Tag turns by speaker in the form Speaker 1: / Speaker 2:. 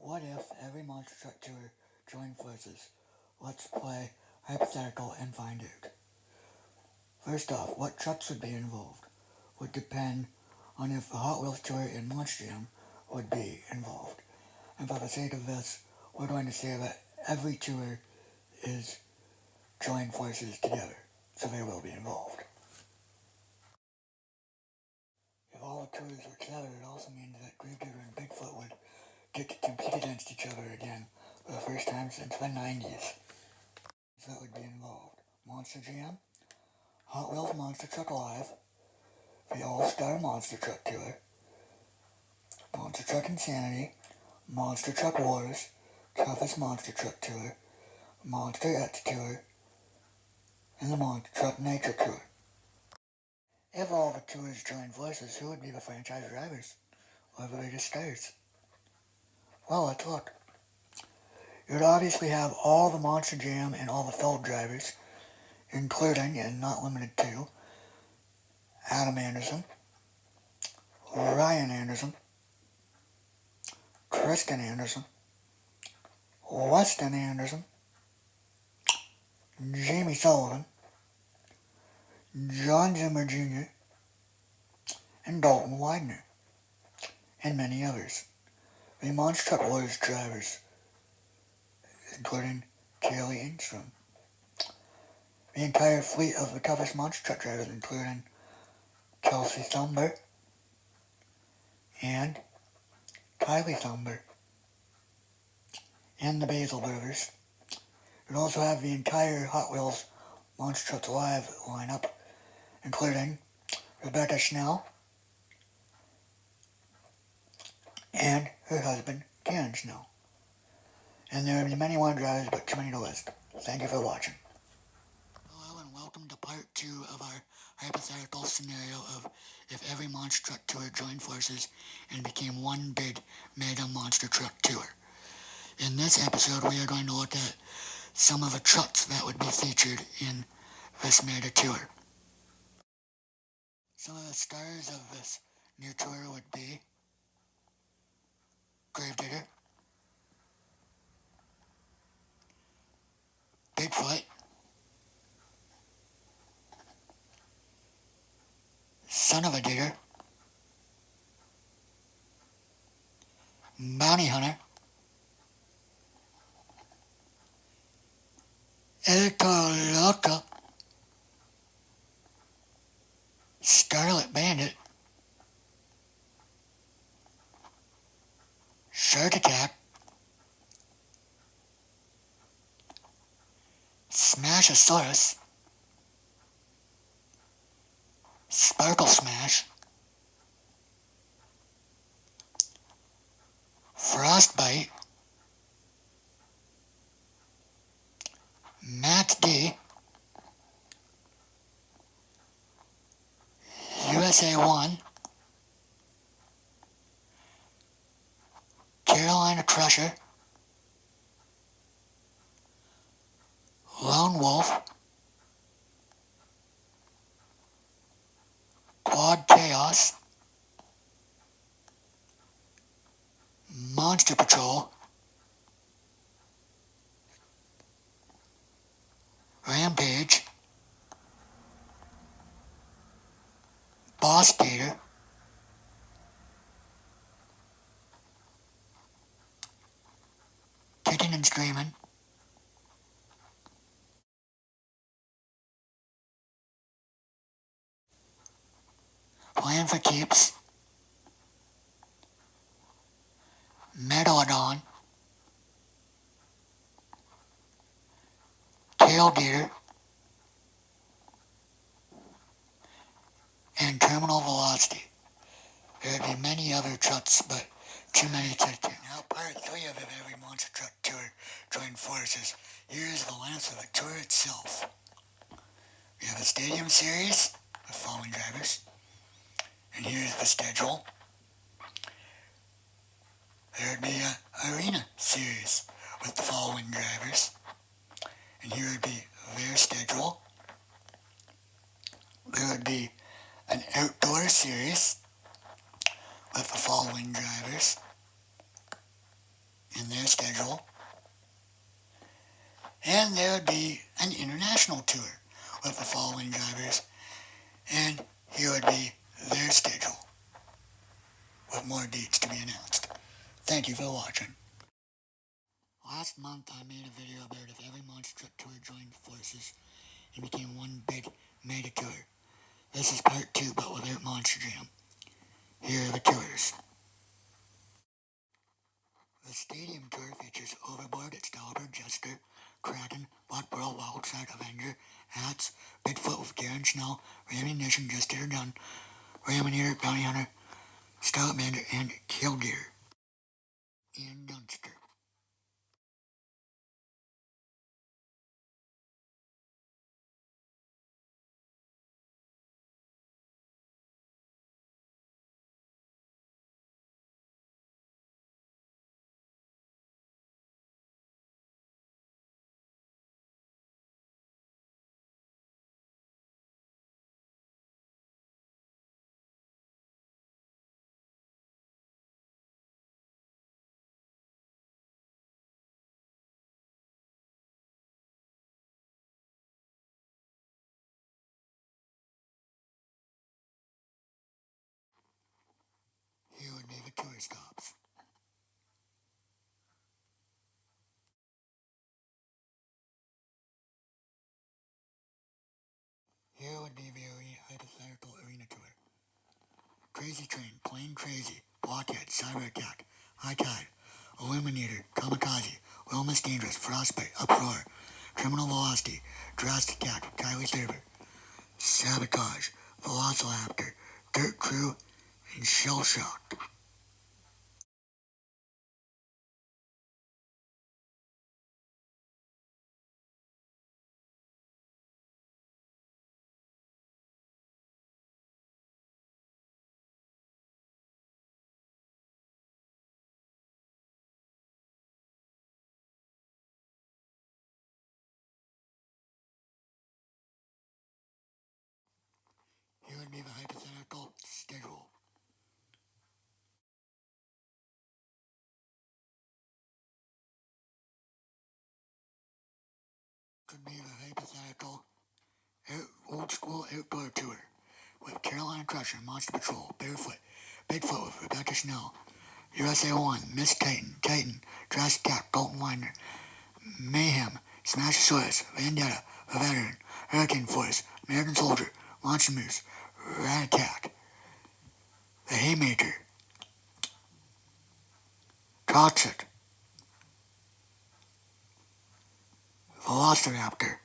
Speaker 1: What if every monster truck tour joined forces? Let's play hypothetical and find out. First off, what trucks would be involved would depend on if the Hot Wheels tour and Monster Jam would be involved. And for the sake of this, we're going to say that every tour is joined forces together, so they will be involved. If all the tours were together, it also means that Gravedigger and Bigfoot would get to compete against each other again for the first time since the 90s. That would be involved. Monster Jam, Hot Wheels Monster Truck Alive, the All-Star Monster Truck Tour, Monster Truck Insanity, Monster Truck Wars, Toughest Monster Truck Tour, Monster X Tour, and the Monster Truck Nitro Tour. If all the tours joined forces, who would be the franchise drivers, or the biggest stars? Well, let's look. You would obviously have all the Monster Jam and all the Feld drivers, including, and not limited to, Adam Anderson, Ryan Anderson, Kristen Anderson, Weston Anderson, Jamie Sullivan, John Zimmer Jr., and Dalton Widener, and many others. The Monster Truck Wars drivers, including Kelly Engstrom. The entire fleet of the toughest monster truck drivers, including Kelsey Thumber and Kylie Thumber, and the Basil Brothers. You'd also have the entire Hot Wheels Monster Trucks Alive lineup, including Rebecca Schnell and her husband, Karen Schnell. And there will be many more drivers, but too many to list. Thank you for watching. Hello and welcome to part 2 of our hypothetical scenario of if every monster truck tour joined forces and became one big mega monster truck tour. In this episode, we are going to look at some of the trucks that would be featured in this mega tour. Some of the stars of this new tour would be Gravedigger, Bigfoot, Son of a Digger, Bounty Hunter, Loca, Scarlet Bandit, Shark Attack, Smashosaurus, Sparkle Smash, Frostbite, Max D, USA 1, Carolina Crusher, Lone Wolf, Quad Chaos, Monster Patrol, Rampage, Boss Gator, Kicking and Screaming, Plan for Keeps, Megalodon, Tailgater, and Terminal Velocity. There would be many other trucks, but too many to do. Now part 3 of every monster truck tour joined forces. Here is the length of the tour itself. We have a stadium series with following drivers. And here's the schedule. There would be an arena series with the following drivers. And here would be their schedule. There would be an outdoor series with the following drivers. in their schedule. And there would be an international tour with the following drivers, and here would be their schedule with more dates to be announced. Thank you for watching. Last month I made a video about if every monster truck tour joined forces and became one big mega tour. This is part 2 but without Monster Jam. Here are the tours. The stadium tour features Overboard, Excalibur, Jester, Kraken, Black Pearl, Wildside, Avenger, Hats, Bigfoot with Garen Snell, Rammunition, Jester Gun, Raminator, Bounty Hunter, Stoutmander, and Killgear. And Dunster. Here would be the tour stops. Here would be the hypothetical arena tour. Crazy Train, Plain Crazy, Blockhead, Cyber Attack, High Tide, Illuminator, Kamikaze, Wilmus Dangerous, Frostbite, Uproar, Criminal Velocity, Drastic Attack, Kylie Server, Sabotage, Velociraptor, Dirt Crew, and Shell Shock. Here would be the hypothetical schedule. Could be the hypothetical old school outdoor tour with Carolina Crusher, Monster Patrol, Barefoot, Bigfoot with Rebecca Snell, USA 1, Miss Titan, Titan, Jurassic Cat, Dalton Winder, Mayhem, Smashosaurus, Vendetta, The Veteran, Hurricane Force, American Soldier, Monster Moose, Rat Attack, The Haymaker, Toxic, Velociraptor,